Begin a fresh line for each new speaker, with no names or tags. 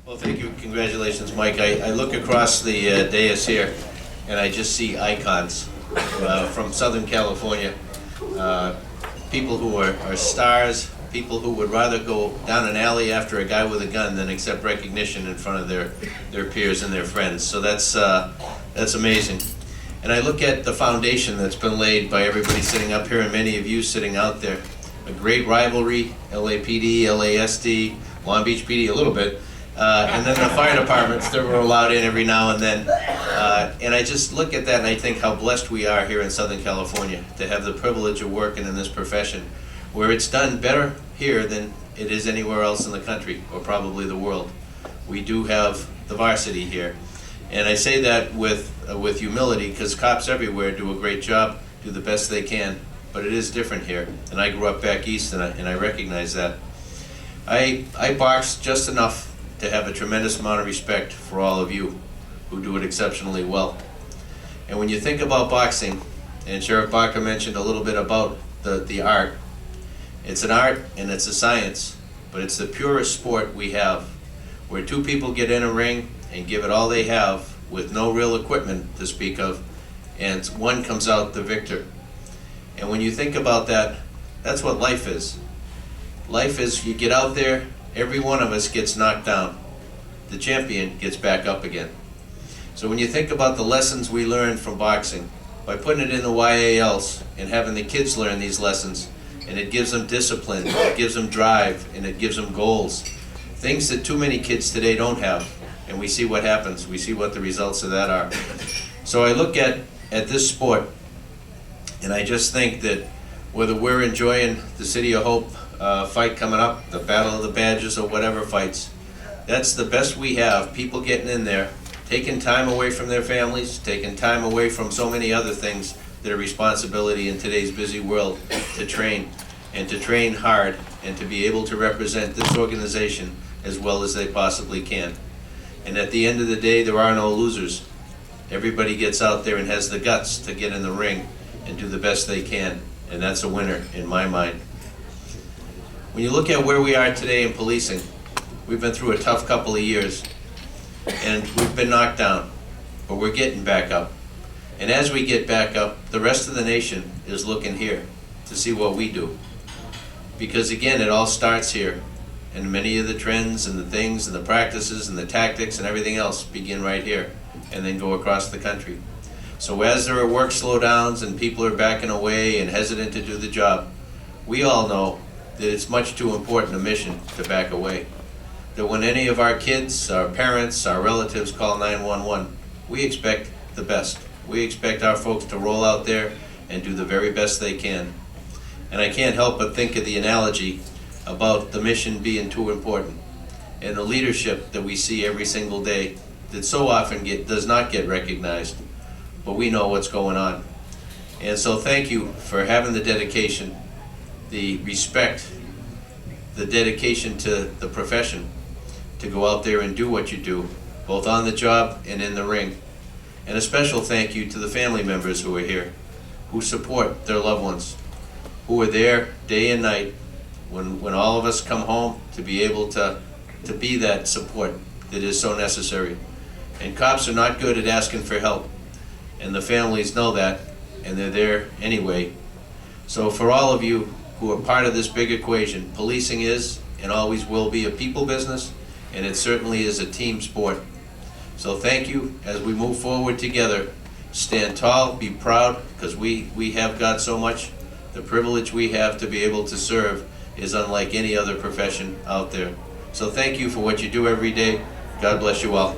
Well, thank you. Congratulations, Mike. I look across the dais here, and I just see icons from Southern California. People who are stars, people who would rather go down an alley after a guy with a gun than accept recognition in front of their peers and their friends. So that's amazing. And I look at the foundation that's been laid by everybody sitting up here and many of you sitting out there. A great rivalry, LAPD, LASD, Long Beach PD a little bit, and then the fire departments that were allowed in every now and then. And I just look at that and I think how blessed we are here in Southern California to have the privilege of working in this profession, where it's done better here than it is anywhere else in the country, or probably the world. We do have the varsity here. And I say that with humility, because cops everywhere do a great job, do the best they can, but it is different here. And I grew up back east, and I recognize that. I box just enough to have a tremendous amount of respect for all of you who do it exceptionally well. And when you think about boxing, and Sheriff Barker mentioned a little bit about the art, it's an art and it's a science, but it's the purest sport we have, where two people get in a ring and give it all they have with no real equipment to speak of, and one comes out the victor. And when you think about that, that's what life is. Life is, you get out there, every one of us gets knocked down. The champion gets back up again. So when you think about the lessons we learned from boxing, by putting it in the YALs and having the kids learn these lessons, and it gives them discipline, it gives them drive, and it gives them goals. Things that too many kids today don't have. And we see what happens. We see what the results of that are. So I look at this sport, and I just think that whether we're enjoying the City of Hope fight coming up, the Battle of the Badges, or whatever fights, that's the best we have. People getting in there, taking time away from their families, taking time away from so many other things that are responsibility in today's busy world to train, and to train hard, and to be able to represent this organization as well as they possibly can. And at the end of the day, there are no losers. Everybody gets out there and has the guts to get in the ring and do the best they can, and that's a winner in my mind. When you look at where we are today in policing, we've been through a tough couple of years, and we've been knocked down, but we're getting back up. And as we get back up, the rest of the nation is looking here to see what we do. Because again, it all starts here. And many of the trends and the things and the practices and the tactics and everything else begin right here and then go across the country. So as there are work slowdowns and people are backing away and hesitant to do the job, we all know that it's much too important a mission to back away. That when any of our kids, our parents, our relatives call 911, we expect the best. We expect our folks to roll out there and do the very best they can. And I can't help but think of the analogy about the mission being too important, and the leadership that we see every single day that so often does not get recognized, but we know what's going on. And so thank you for having the dedication, the respect, the dedication to the profession, to go out there and do what you do, both on the job and in the ring. And a special thank you to the family members who are here, who support their loved ones, who are there day and night, when all of us come home, to be able to be that support that is so necessary. And cops are not good at asking for help, and the families know that, and they're there anyway. So for all of you who are part of this big equation, policing is and always will be a people business, and it certainly is a team sport. So thank you. As we move forward together, stand tall, be proud, because we have got so much. The privilege we have to be able to serve is unlike any other profession out there. So thank you for what you do every day. God bless you all.